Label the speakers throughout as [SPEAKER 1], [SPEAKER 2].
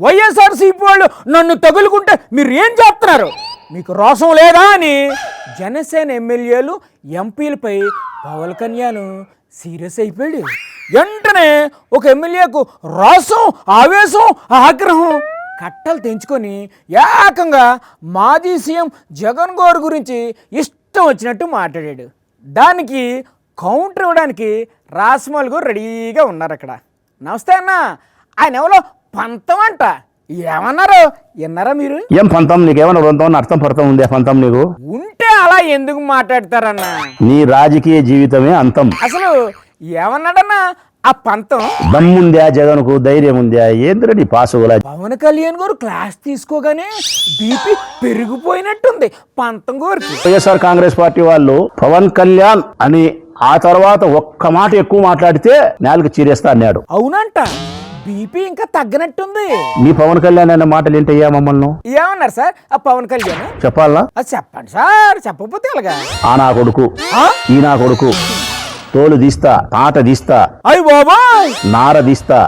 [SPEAKER 1] వైఎస్ఆర్సీపీ వాళ్ళు నన్ను తగులుకుంటే మీరు ఏం చేస్తున్నారు, మీకు రోషం లేదా అని జనసేన ఎమ్మెల్యేలు ఎంపీలపై పవన్ కళ్యాణ్ సీరియస్ అయిపోయాడు. వెంటనే ఒక ఎమ్మెల్యేకు రోషం, ఆవేశం, ఆగ్రహం కట్టలు తెంచుకొని ఏకంగా మాజీ సీఎం జగన్ గారి గురించి ఇష్టం వచ్చినట్టు మాట్లాడాడు. దానికి కౌంటర్ ఇవ్వడానికి రాస్మల్ గారు రెడీగా ఉన్నారు అక్కడ. నమస్తే అన్న, ఆయన ఎవరో పంతం అంట, ఏమన్నారు విన్నారా మీరు?
[SPEAKER 2] ఏం పంతం? నీకేమన్నా రొంతం అర్థం పడతాం ఉంది పంతం నీకు
[SPEAKER 1] ఉంటే అలా ఎందుకు మాట్లాడతారన్న?
[SPEAKER 2] నీ రాజకీయ జీవితమే అంతం.
[SPEAKER 1] అసలు ఏమన్నాడన్నా ఆ పంతం?
[SPEAKER 2] దమ్ముందా జగన్కు, ధైర్యం ఉందా? ఏంద్ర నీ పాసుగులా?
[SPEAKER 1] పవన్ కళ్యాణ్ గారు క్లాస్ తీసుకోగానే బీపీ పెరిగిపోయినట్టుంది పంతం గారికి.
[SPEAKER 2] వైఎస్ఆర్ కాంగ్రెస్ పార్టీ వాళ్ళు పవన్ కళ్యాణ్ అని ఆ తర్వాత ఒక్క మాట ఎక్కువ మాట్లాడితే నేలకు చీరేస్తా అన్నాడు.
[SPEAKER 1] అవునంట, బీపీ ఇంకా తగ్గనట్టుంది.
[SPEAKER 2] నీ పవన్ కళ్యాణ్ అనే మాటలు ఏంటయ్యా మమ్మల్ని?
[SPEAKER 1] ఏమన్నారు సార్ ఆ పవన్ కళ్యాణ్?
[SPEAKER 2] చెప్పాలా?
[SPEAKER 1] అది చెప్పండి సార్, చెప్పకపోతే ఎలాగా?
[SPEAKER 2] ఆ నా కొడుకు, ఈ నా కొడుకు తోలు తీస్తా, తాట తీస్తా,
[SPEAKER 1] అయ్య బాబాయ్
[SPEAKER 2] నార తీస్తా,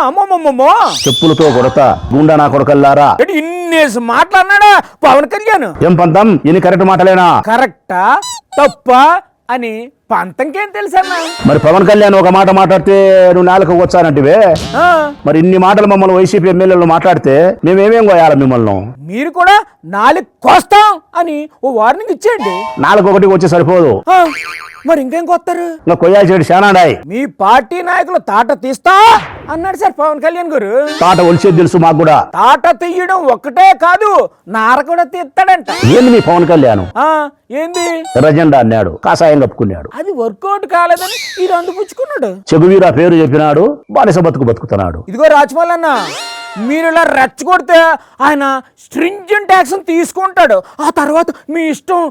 [SPEAKER 1] అమ్మమ్మమ్మమ్మో
[SPEAKER 2] చెప్పులతో కొడతా, గుండా నా కొడుకల్లారా,
[SPEAKER 1] ఇన్నేసి మాట్లాడినాడా పవన్ కళ్యాణ్?
[SPEAKER 2] ఏం పంతం? ఇన్ని కరెక్ట్ మాటలేనా?
[SPEAKER 1] కరెక్టా తప్ప అని పంతంకేం తెలుసన్నా?
[SPEAKER 2] మరి పవన్ కళ్యాణ్ ఒక మాట మాట్లాడితే నువ్వు నేలకు వచ్చానంటివే, మరి ఇన్ని మాటలు మమ్మల్ని వైసీపీ ఎమ్మెల్యేలు మాట్లాడితే మేమేమేం కోయాలి మిమ్మల్ని?
[SPEAKER 1] మీరు కూడా నాలుగు కోస్తాం అని ఓ వార్నింగ్ ఇచ్చేయండి.
[SPEAKER 2] నాలుగు ఒకటి వచ్చి సరిపోదు,
[SPEAKER 1] మరి ఇంకేం కొత్తారు?
[SPEAKER 2] ఇంకా కొయ్యాల్సి శానాడాయి.
[SPEAKER 1] మీ పార్టీ నాయకులు తాట తీస్తా అన్నాడు సార్ పవన్ కళ్యాణ్ గారు.
[SPEAKER 2] తాట ఒలిచేది తెలుసు మాకు కూడా.
[SPEAKER 1] తాట తీయడం ఒక్కటే కాదు, నార కూడా తీస్తాడంట.
[SPEAKER 2] ఏంది నీ పవన్ కళ్యాణ్?
[SPEAKER 1] ఏంది?
[SPEAKER 2] ఎర్రజెండా అన్నాడు, కాషాయం కప్పుకున్నాడు.
[SPEAKER 1] అది వర్కౌట్ కాలేదని ఈ రెండు పుచ్చుకున్నాడు.
[SPEAKER 2] చెగువీరా పేరు చెప్పినాడు, బానిస బతుకుతున్నాడు.
[SPEAKER 1] ఇదిగో రాజ్మల్ అన్న, మీరు ఇలా రెచ్చగొడితే ఆయన స్ట్రింజెంట్ యాక్షన్ తీసుకుంటాడు, ఆ తర్వాత మీ ఇష్టం.